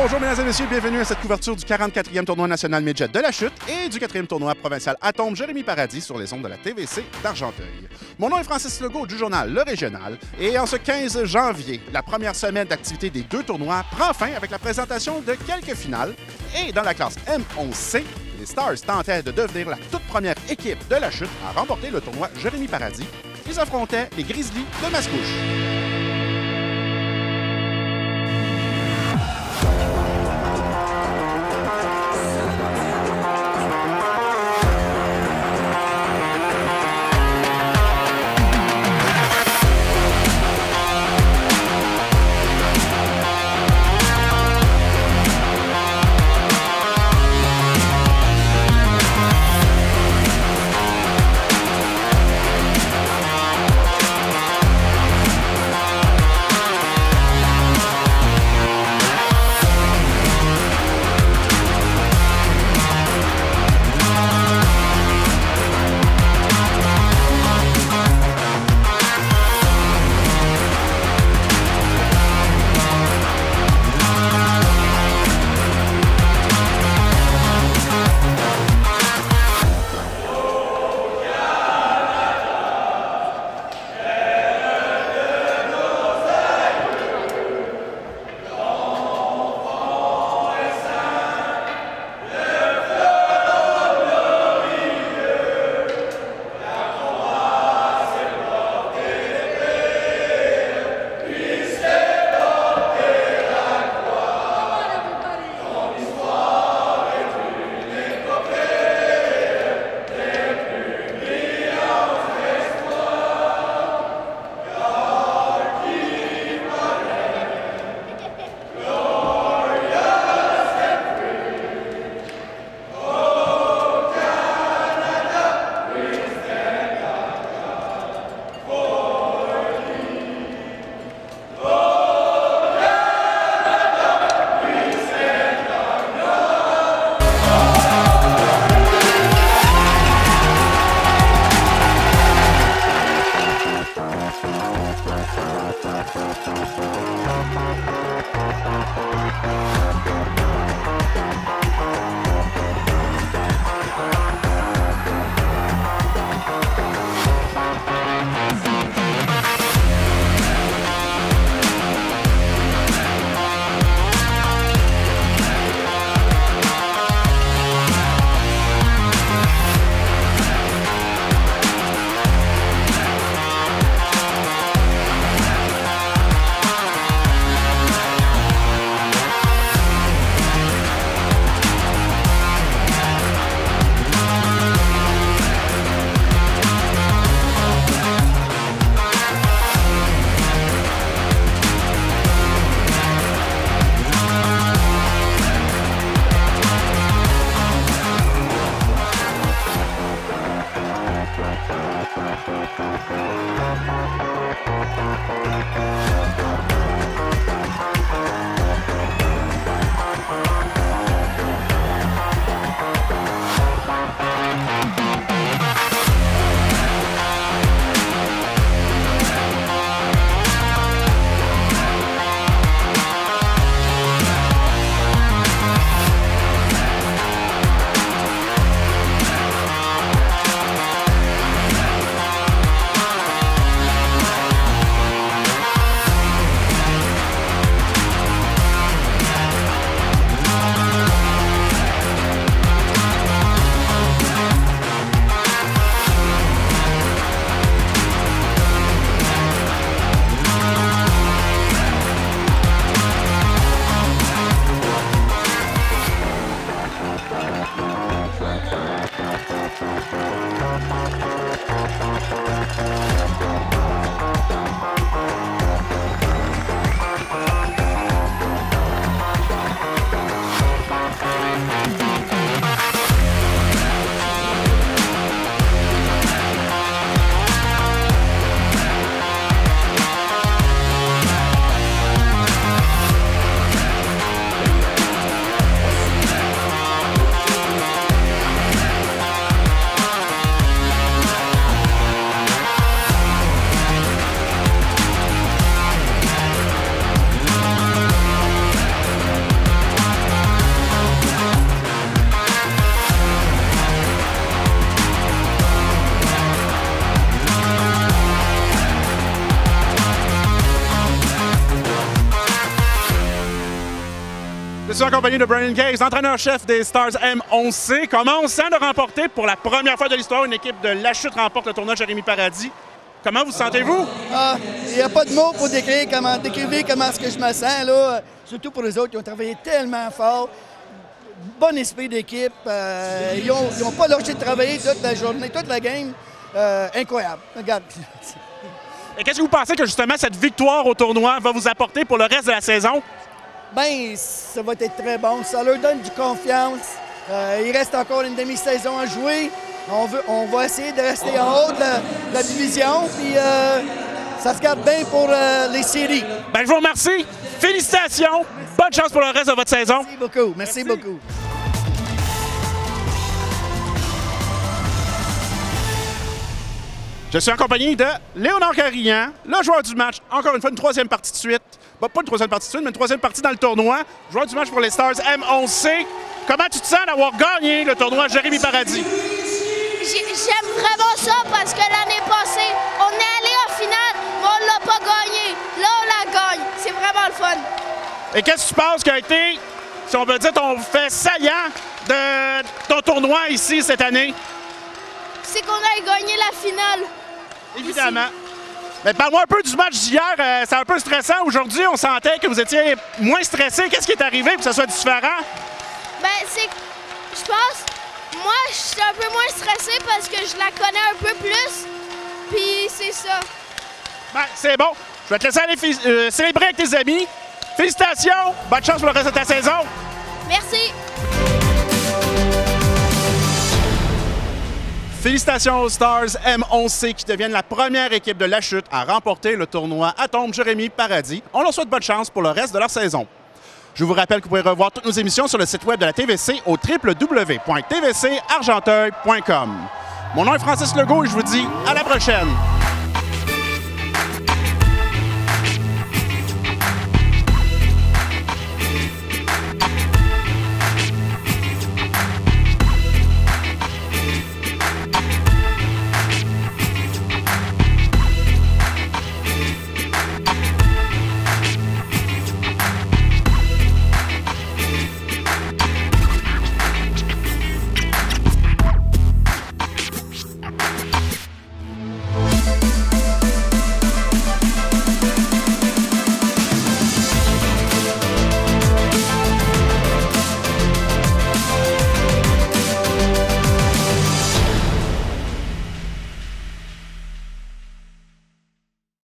Bonjour mesdames et messieurs, bienvenue à cette couverture du 44e tournoi national Midget de la chute et du 4e tournoi provincial Atome Jérémy Paradis sur les ondes de la TVC d'Argenteuil. Mon nom est Francis Legault du journal Le Régional et en ce 15 janvier, la première semaine d'activité des deux tournois prend fin avec la présentation de quelques finales et dans la classe M11C, les Stars tentaient de devenir la toute première équipe de la chute à remporter le tournoi Jérémy Paradis. Ils affrontaient les Grizzlies de Mascouche. Je suis en compagnie de Brian Gaze, entraîneur-chef des Stars M11C. Comment on se sent de remporter pour la première fois de l'histoire une équipe de La Chute remporte le tournoi Jérémy Paradis? Comment vous sentez-vous? Il n'y a pas de mots pour décrire comment est-ce que je me sens, là. Surtout pour les autres qui ont travaillé tellement fort. Bon esprit d'équipe. Ils n'ont pas lâché de travailler toute la journée, toute la game. Incroyable. Regarde. Et qu'est-ce que vous pensez que justement cette victoire au tournoi va vous apporter pour le reste de la saison? Bien, ça va être très bon. Ça leur donne du confiance. Il reste encore une demi-saison à jouer. On va essayer de rester en haut de la division. Puis ça se garde bien pour les séries. Bien, je vous remercie. Félicitations. Bonne chance pour le reste de votre saison. Merci beaucoup. Merci beaucoup. Je suis en compagnie de Léonard Carignan, le joueur du match. Encore une fois, une troisième partie de suite. Bon, pas une troisième partie de suite, mais une troisième partie dans le tournoi. Joueur du match pour les Stars M11C. Comment tu te sens d'avoir gagné le tournoi Jérémy Paradis? J'aime vraiment ça parce que l'année passée, on est allé en finale, mais on l'a pas gagné. Là, on la gagne. C'est vraiment le fun. Et qu'est-ce que tu penses qui a été, si on peut dire, ton fait saillant de ton tournoi ici cette année? C'est qu'on a gagné la finale. Évidemment. Mais parle-moi un peu du match d'hier. C'est un peu stressant. Aujourd'hui, on sentait que vous étiez moins stressé. Qu'est-ce qui est arrivé pour que ça soit différent? Ben, je pense, moi, je suis un peu moins stressé parce que je la connais un peu plus. Puis c'est ça. Ben, c'est bon. Je vais te laisser aller célébrer avec tes amis. Félicitations. Bonne chance pour le reste de ta saison. Merci. Félicitations aux Stars M11C qui deviennent la première équipe de La Chute à remporter le tournoi Atome Jérémy Paradis. On leur souhaite bonne chance pour le reste de leur saison. Je vous rappelle que vous pouvez revoir toutes nos émissions sur le site web de la TVC au www.tvcargenteuil.com. Mon nom est Francis Legault et je vous dis à la prochaine!